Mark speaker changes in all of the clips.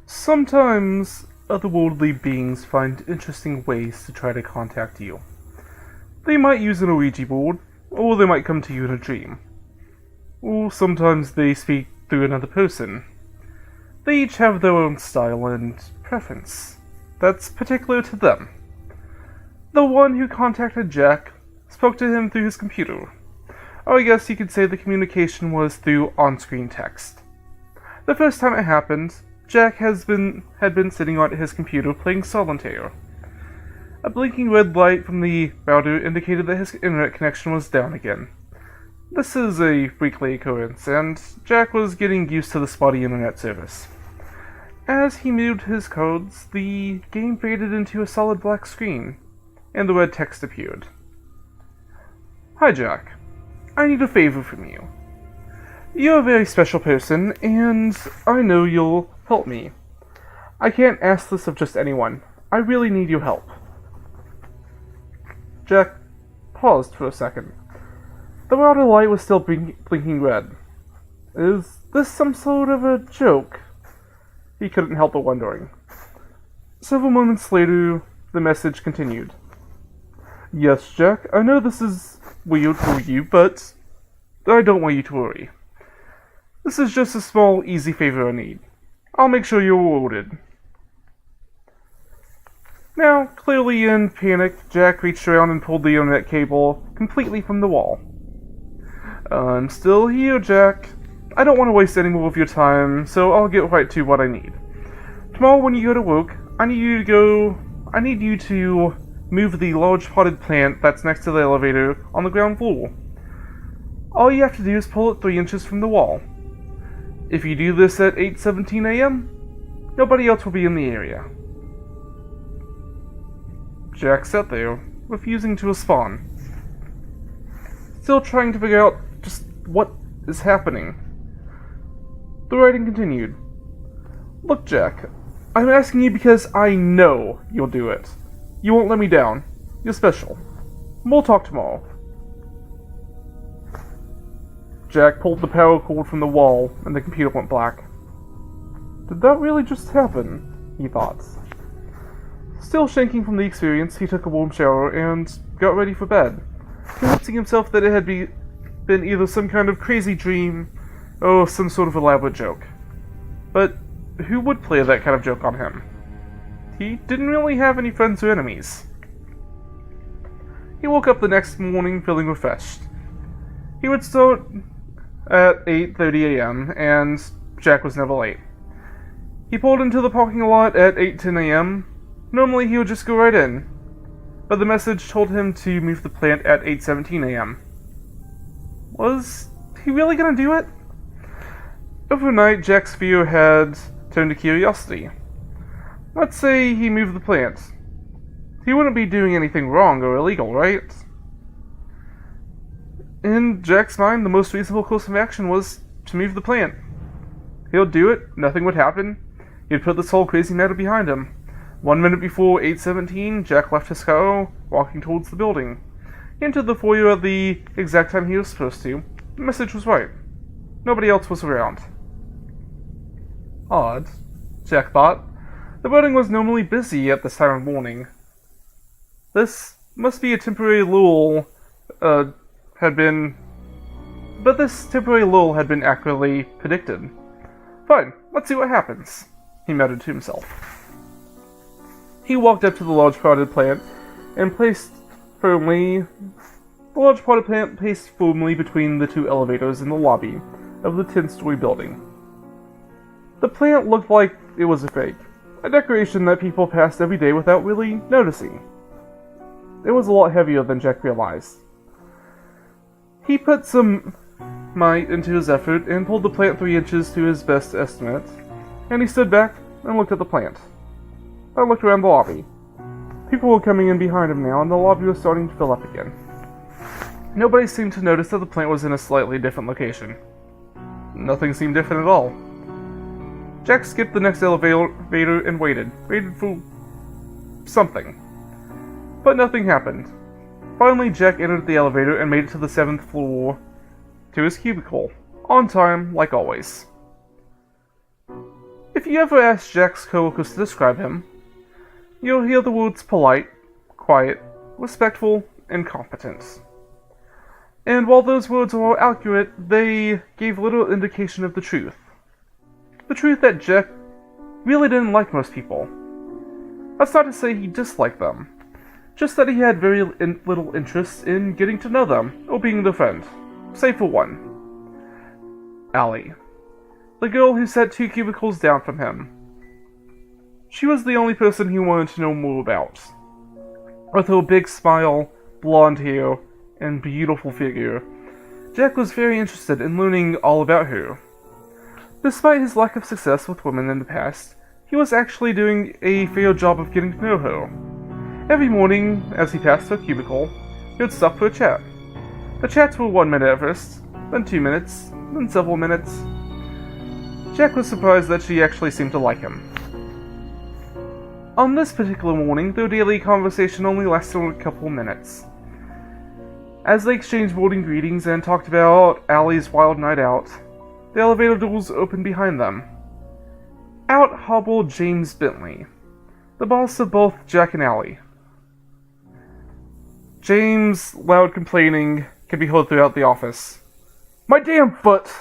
Speaker 1: Sometimes otherworldly beings find interesting ways to try to contact you. They might use an Ouija board, or they might come to you in a dream. Or sometimes they speak through another person. They each have their own style and preference that's particular to them. The one who contacted Jack spoke to him through his computer. Or I guess you could say the communication was through on-screen text. The first time it happened, Jack had been sitting on his computer playing solitaire. A blinking red light from the router indicated that his internet connection was down again. This is a weekly occurrence, and Jack was getting used to the spotty internet service. As he moved his codes, the game faded into a solid black screen, and the red text appeared. "Hi Jack, I need a favor from you. You're a very special person, and I know you'll help me. I can't ask this of just anyone. I really need your help." Jack paused for a second. The router light was still blinking red. Is this some sort of a joke? He couldn't help but wondering. Several moments later, the message continued. "Yes, Jack, I know this is weird for you, but I don't want you to worry. This is just a small, easy favor I need. I'll make sure you're rewarded." Now, clearly in panic, Jack reached around and pulled the internet cable completely from the wall. "I'm still here, Jack. I don't want to waste any more of your time, so I'll get right to what I need. Tomorrow when you go to work, I need you to move the large potted plant that's next to the elevator on the ground floor. All you have to do is pull it 3 inches from the wall. If you do this at 8:17 a.m., nobody else will be in the area." Jack sat there, refusing to respond, still trying to figure out just what is happening. The writing continued. "Look, Jack, I'm asking you because I know you'll do it. You won't let me down. You're special. We'll talk tomorrow." Jack pulled the power cord from the wall, and the computer went black. Did that really just happen? He thought. Still shaking from the experience, he took a warm shower and got ready for bed, convincing himself that it had been either some kind of crazy dream or some sort of elaborate joke. But who would play that kind of joke on him? He didn't really have any friends or enemies. He woke up the next morning feeling refreshed. He would start at 8:30 a.m., and Jack was never late. He pulled into the parking lot at 8:10 a.m. Normally he would just go right in, but the message told him to move the plant at 8:17 a.m. Was he really gonna do it? Overnight, Jack's fear had turned to curiosity. Let's say he moved the plant. He wouldn't be doing anything wrong or illegal, right? In Jack's mind, the most reasonable course of action was to move the plant. He'll do it, nothing would happen. He'd put this whole crazy matter behind him. 1 minute before 8:17, Jack left his car, walking towards the building. He entered the foyer at the exact time he was supposed to. The message was right. Nobody else was around. Odd, Jack thought. The building was normally busy at this time of morning. This must be a temporary lull, But this temporary lull had been accurately predicted. Fine, let's see what happens, he muttered to himself. He walked up to the large potted plant and placed firmly between the 2 elevators in the lobby of the 10-story building. The plant looked like it was a fake, a decoration that people passed every day without really noticing. It was a lot heavier than Jack realized. He put some might into his effort and pulled the plant 3 inches to his best estimate, and he stood back and looked at the plant. I looked around the lobby. People were coming in behind him now, and the lobby was starting to fill up again. Nobody seemed to notice that the plant was in a slightly different location. Nothing seemed different at all. Jack skipped the next elevator and waited for something. But nothing happened. Finally, Jack entered the elevator and made it to the 7th floor to his cubicle, on time, like always. If you ever ask Jack's coworkers to describe him, you'll hear the words polite, quiet, respectful, and competent. And while those words are accurate, they gave little indication of the truth. The truth that Jack really didn't like most people. That's not to say he disliked them, just that he had very little interest in getting to know them or being their friend, save for one. Allie, the girl who sat 2 cubicles down from him. She was the only person he wanted to know more about. With her big smile, blonde hair, and beautiful figure, Jack was very interested in learning all about her. Despite his lack of success with women in the past, he was actually doing a fair job of getting to know her. Every morning, as he passed her cubicle, he would stop for a chat. The chats were 1 minute at first, then 2 minutes, then several minutes. Jack was surprised that she actually seemed to like him. On this particular morning, their daily conversation only lasted a couple minutes. As they exchanged morning greetings and talked about Allie's wild night out, the elevator doors opened behind them. Out hobbled James Bentley, the boss of both Jack and Allie. James' loud complaining could be heard throughout the office. "My damn foot!"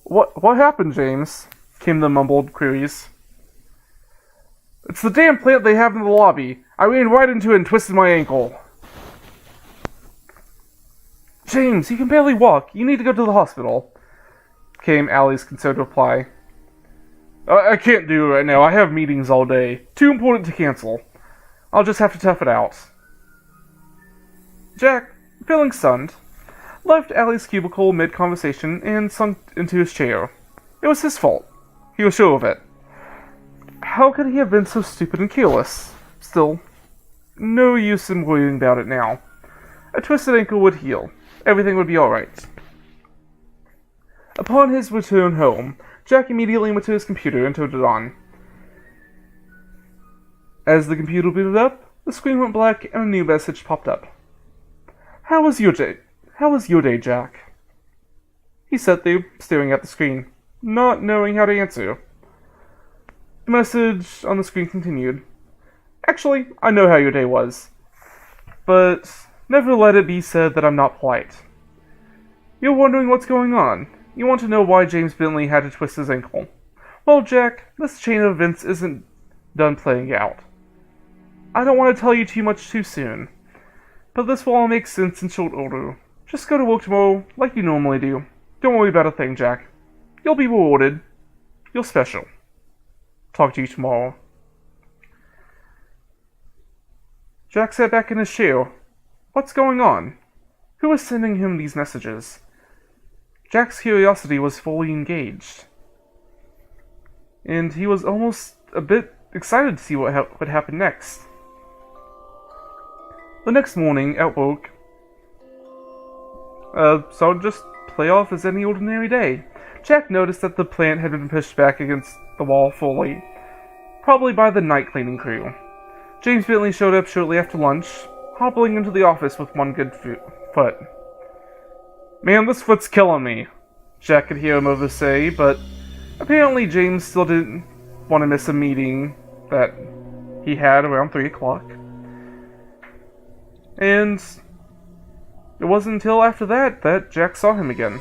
Speaker 1: What happened, James?" came the mumbled queries. "It's the damn plant they have in the lobby. I ran right into it and twisted my ankle." "James, you can barely walk. You need to go to the hospital," came Allie's concerned reply. I can't do it right now. I have meetings all day. Too important to cancel. I'll just have to tough it out." Jack, feeling stunned, left Allie's cubicle mid-conversation and sunk into his chair. It was his fault. He was sure of it. How could he have been so stupid and careless? Still, no use in worrying about it now. A twisted ankle would heal. Everything would be alright. Upon his return home, Jack immediately went to his computer and turned it on. As the computer booted up, the screen went black and a new message popped up. How was your day, Jack?" He sat there, staring at the screen, not knowing how to answer. The message on the screen continued. "Actually, I know how your day was. But never let it be said that I'm not polite. You're wondering what's going on. You want to know why James Bentley had to twist his ankle. Well, Jack, this chain of events isn't done playing out. I don't want to tell you too much too soon, but this will all make sense in short order. Just go to work tomorrow like you normally do. Don't worry about a thing, Jack. You'll be rewarded. You're special. Talk to you tomorrow." Jack sat back in his chair. What's going on? Who was sending him these messages? Jack's curiosity was fully engaged, and he was almost a bit excited to see what would happen next. The next morning, at work, so just play off as any ordinary day. Jack noticed that the plant had been pushed back against the wall fully, probably by the night cleaning crew. James Bentley showed up shortly after lunch, hobbling into the office with one good foot. "Man, this foot's killing me," Jack could hear him over say, but apparently James still didn't want to miss a meeting that he had around 3 o'clock. And it wasn't until after that Jack saw him again.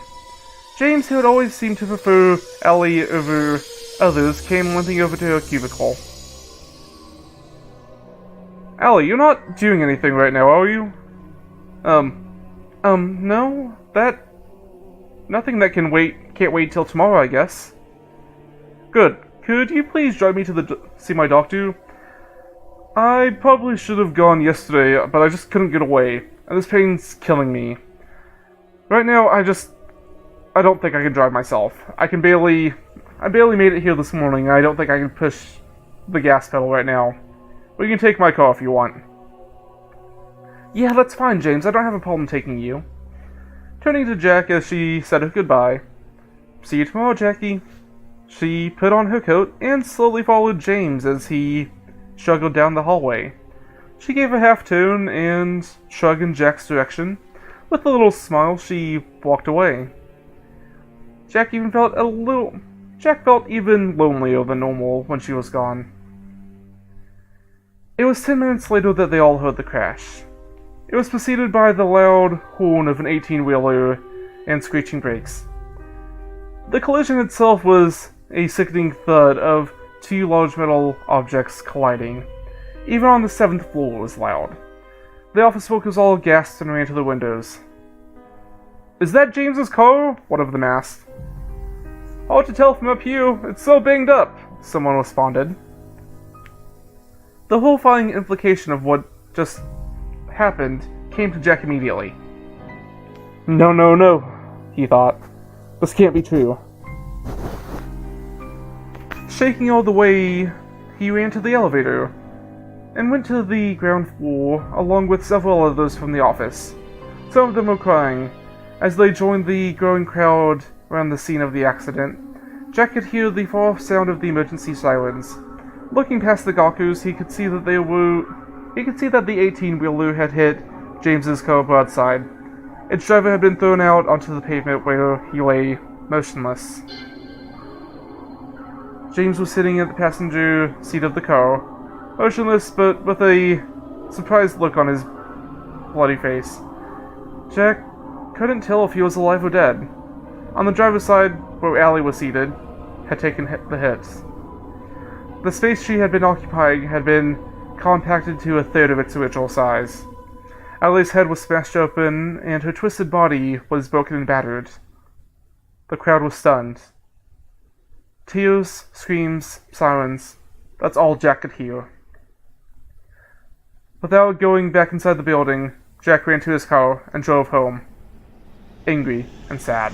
Speaker 1: James, who had always seemed to prefer Allie over others, came limping over to her cubicle. "Allie, you're not doing anything right now, are you?" No, nothing that can't wait till tomorrow, I guess." "Good. Could you please drive me to see my doctor? I probably should have gone yesterday, but I just couldn't get away, and this pain's killing me. Right now, I don't think I can drive myself. I barely made it here this morning, and I don't think I can push the gas pedal right now. But you can take my car if you want." "Yeah, that's fine, James. I don't have a problem taking you." Turning to Jack as she said her goodbye. "See you tomorrow, Jackie." She put on her coat and slowly followed James as he struggled down the hallway. She gave a half-turn and shrug in Jack's direction. With a little smile, she walked away. Jack Jack felt even lonelier than normal when she was gone. It was 10 minutes later that they all heard the crash. It was preceded by the loud horn of an 18-wheeler and screeching brakes. The collision itself was a sickening thud of two large metal objects colliding. Even on the 7th floor it was loud. The office workers all gasped and ran to the windows. "Is that James's car?" one of them asked. "Hard to tell from up here, it's so banged up," someone responded. The horrifying implication of what just happened came to Jack immediately. No, he thought. This can't be true. Shaking all the way, he ran to the elevator and went to the ground floor along with several others from the office. Some of them were crying. As they joined the growing crowd around the scene of the accident, Jack could hear the far-off sound of the emergency sirens. Looking past the gawkers, he could see that the 18-wheeler had hit James's car broadside. Its driver had been thrown out onto the pavement where he lay motionless. James was sitting at the passenger seat of the car, motionless but with a surprised look on his bloody face. Jack couldn't tell if he was alive or dead. On the driver's side, where Allie was seated, had taken the hits. The space she had been occupying had been compacted to a third of its original size. Allie's head was smashed open, and her twisted body was broken and battered. The crowd was stunned. Tears, screams, sirens. That's all Jack could hear. Without going back inside the building, Jack ran to his car and drove home, angry and sad.